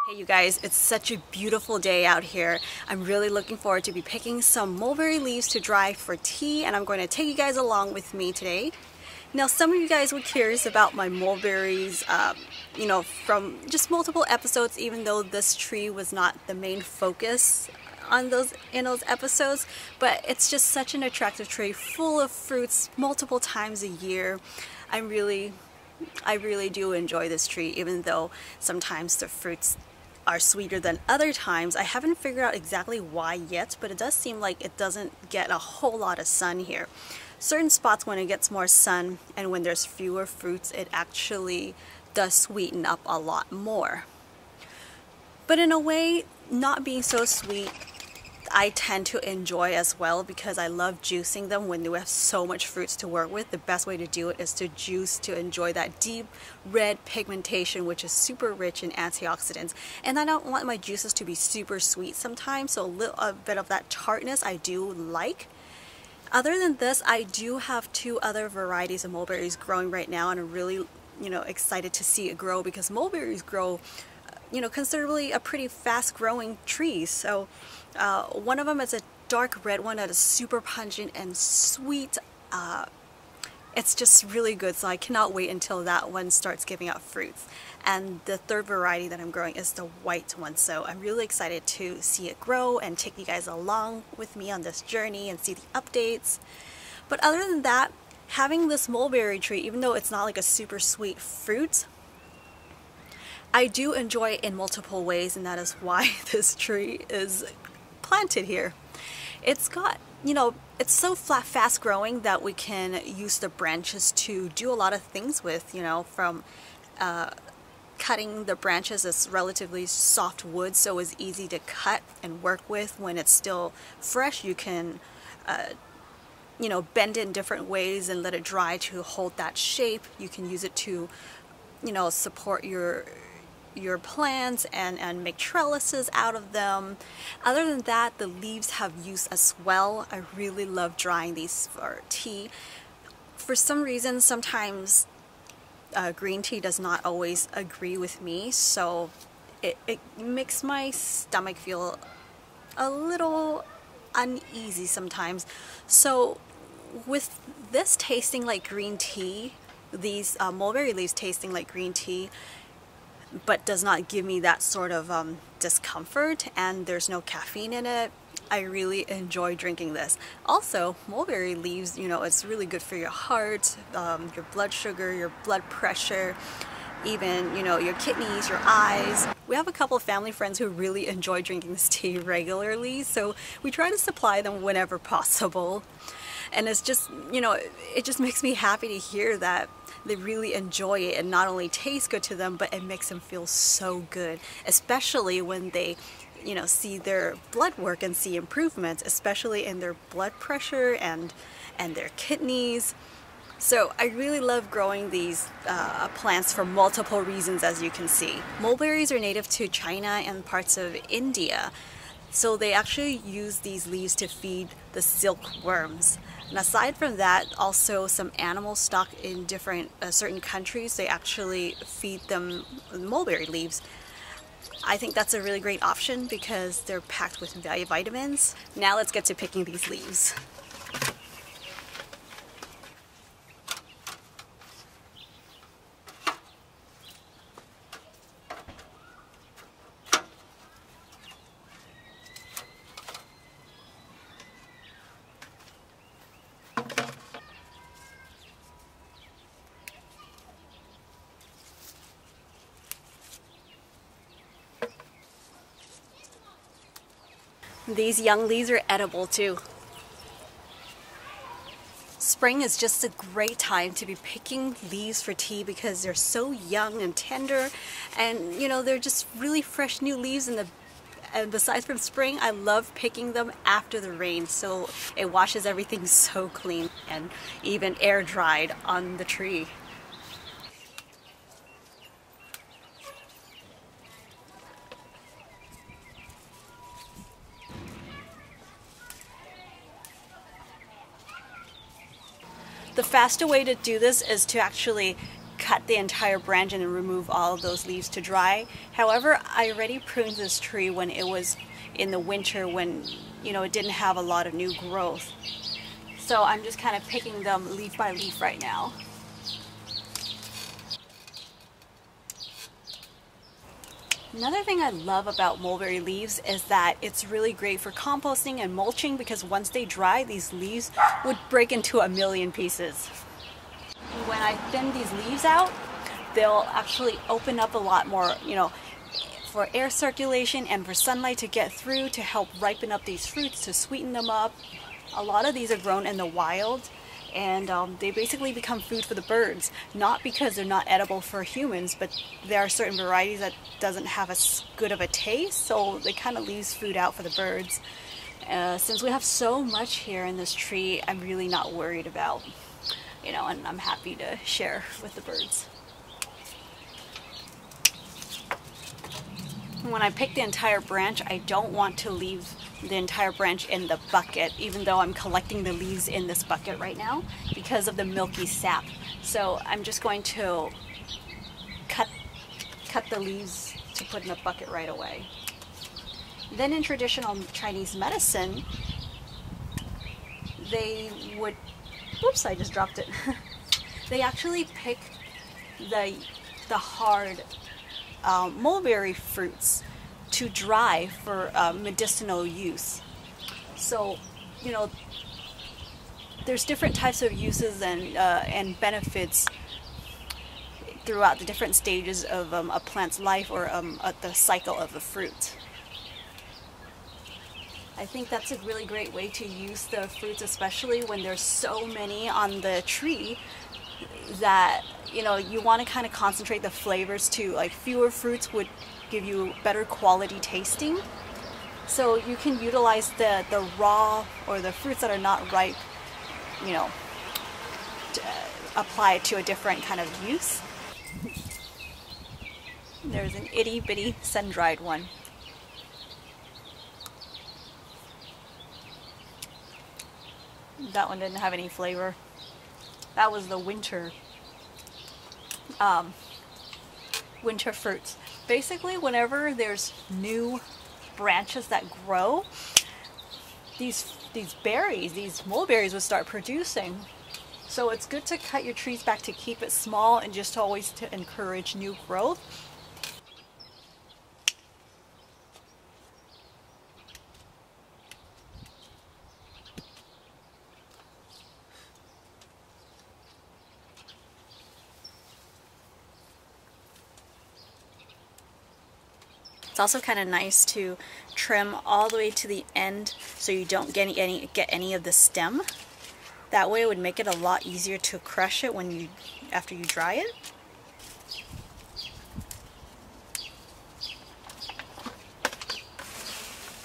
Hey you guys, it's such a beautiful day out here. I'm really looking forward to be picking some mulberry leaves to dry for tea, and I'm going to take you guys along with me today. Now, some of you guys were curious about my mulberries, from just multiple episodes, even though this tree was not the main focus on those episodes, but it's just such an attractive tree full of fruits multiple times a year. I really do enjoy this tree, even though sometimes the fruits are sweeter than other times. I haven't figured out exactly why yet, but it does seem like it doesn't get a whole lot of sun here. Certain spots, when it gets more sun and when there's fewer fruits, it actually does sweeten up a lot more. But in a way, not being so sweet, I tend to enjoy as well, because I love juicing them when we have so much fruits to work with. The best way to do it is to juice to enjoy that deep red pigmentation, which is super rich in antioxidants. And I don't want my juices to be super sweet sometimes, so a bit of that tartness I do like. Other than this, I do have two other varieties of mulberries growing right now, and I'm really excited to see it grow, because mulberries grow considerably a pretty fast growing tree. So one of them is a dark red one that is super pungent and sweet. It's just really good, so I cannot wait until that one starts giving out fruits. And the third variety that I'm growing is the white one, so I'm really excited to see it grow and take you guys along with me on this journey and see the updates. But other than that, having this mulberry tree, even though it's not like a super sweet fruit, I do enjoy it in multiple ways, and that is why this tree is planted here. It's got, it's so fast growing that we can use the branches to do a lot of things with, from cutting the branches. As relatively soft wood, so it's easy to cut and work with. When it's still fresh, you can bend it in different ways and let it dry to hold that shape. You can use it to support your plants and make trellises out of them. Other than that, the leaves have use as well. I really love drying these for tea. For some reason, sometimes green tea does not always agree with me, so it makes my stomach feel a little uneasy sometimes. So with this tasting like green tea, these mulberry leaves tasting like green tea, but does not give me that sort of discomfort, and there's no caffeine in it, I really enjoy drinking this. Also, mulberry leaves, it's really good for your heart, your blood sugar, your blood pressure, even, your kidneys, your eyes. We have a couple of family friends who really enjoy drinking this tea regularly, so we try to supply them whenever possible. And it's just, it just makes me happy to hear that they really enjoy it, and not only tastes good to them, but it makes them feel so good, especially when they see their blood work and see improvements, especially in their blood pressure and their kidneys. So I really love growing these plants for multiple reasons, as you can see. Mulberries are native to China and parts of India, so they actually use these leaves to feed the silkworms. And aside from that, also some animal stock in different certain countries, they actually feed them mulberry leaves. I think that's a really great option because they're packed with vitamins. Now let's get to picking these leaves. These young leaves are edible too. Spring is just a great time to be picking leaves for tea because they're so young and tender, and they're just really fresh new leaves. And besides from spring, I love picking them after the rain, so it washes everything so clean and even air dried on the tree. The faster way to do this is to actually cut the entire branch and remove all of those leaves to dry. However, I already pruned this tree when it was in the winter, when it didn't have a lot of new growth. So I'm just kind of picking them leaf by leaf right now. Another thing I love about mulberry leaves is that it's really great for composting and mulching, because once they dry, these leaves would break into a million pieces. When I thin these leaves out, they'll actually open up a lot more, for air circulation and for sunlight to get through, to help ripen up these fruits, to sweeten them up. A lot of these are grown in the wild, and they basically become food for the birds, not because they're not edible for humans, but there are certain varieties that doesn't have as good of a taste, so they kind of leaves food out for the birds. Since we have so much here in this tree, I'm really not worried about, and I'm happy to share with the birds. When I pick the entire branch, I don't want to leave the entire branch in the bucket, even though I'm collecting the leaves in this bucket right now because of the milky sap. So I'm just going to cut the leaves to put in the bucket right away. Then in traditional Chinese medicine, they would, oops, I just dropped it. They actually pick the hard mulberry fruits to dry for medicinal use. So, there's different types of uses and benefits throughout the different stages of a plant's life, or the cycle of the fruit. I think that's a really great way to use the fruits, especially when there's so many on the tree that you want to kind of concentrate the flavors to, like, fewer fruits would give you better quality tasting. So you can utilize the raw, or the fruits that are not ripe, to apply it to a different kind of use. There's an itty bitty sun-dried one. That one didn't have any flavor. That was the winter fruits. Basically, whenever there's new branches that grow, these berries, these mulberries, will start producing. So it's good to cut your trees back to keep it small and just always to encourage new growth. It's also kind of nice to trim all the way to the end so you don't get any of the stem. That way it would make it a lot easier to crush it after you dry it.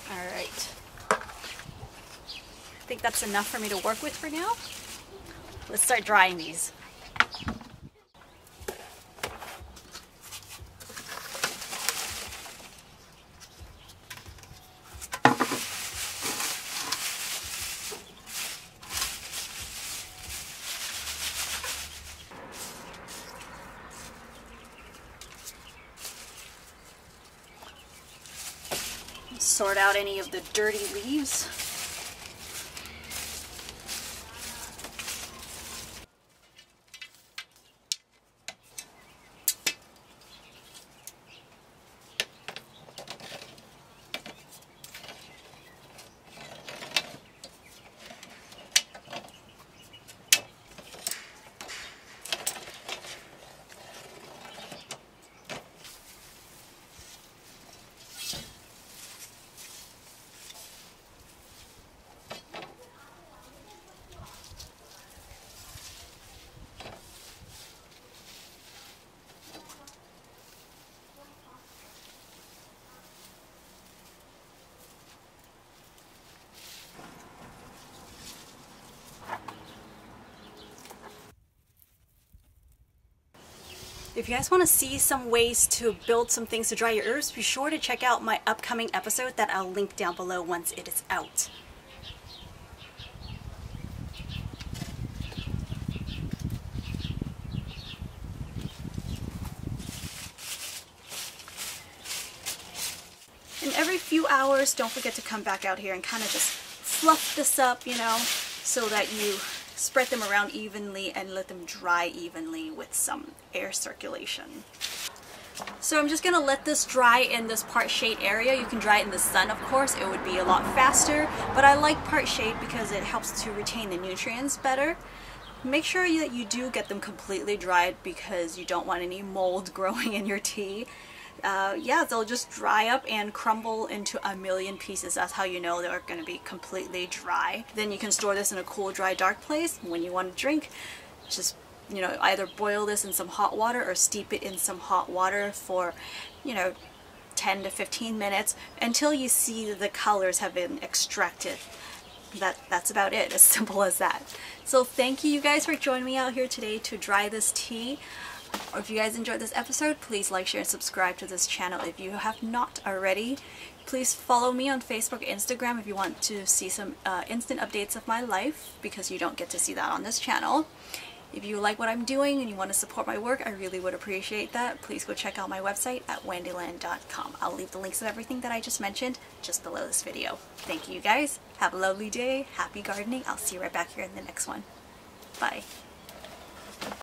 Alright. I think that's enough for me to work with for now. Let's start drying these. Sort out any of the dirty leaves. If you guys want to see some ways to build some things to dry your herbs, be sure to check out my upcoming episode that I'll link down below once it is out. every few hours, don't forget to come back out here and kind of just fluff this up, you know, so that you spread them around evenly and let them dry evenly with some air circulation. So I'm just going to let this dry in this part shade area. You can dry it in the sun, of course, it would be a lot faster, but I like part shade because it helps to retain the nutrients better. Make sure that you do get them completely dried because you don't want any mold growing in your tea. Yeah, they'll just dry up and crumble into a million pieces. That's how you know they're going to be completely dry. Then you can store this in a cool, dry, dark place. When you want to drink, just, you know, either boil this in some hot water or steep it in some hot water for, you know, 10 to 15 minutes until you see the colors have been extracted. That's about it, as simple as that. So thank you guys for joining me out here today to dry this tea. Or if you guys enjoyed this episode, please like, share, and subscribe to this channel if you have not already. Please follow me on Facebook, Instagram if you want to see some instant updates of my life, because you don't get to see that on this channel. If you like what I'm doing and you want to support my work, I really would appreciate that. Please go check out my website at wendiland.com. I'll leave the links of everything that I just mentioned just below this video. Thank you guys. Have a lovely day. Happy gardening. I'll see you right back here in the next one. Bye.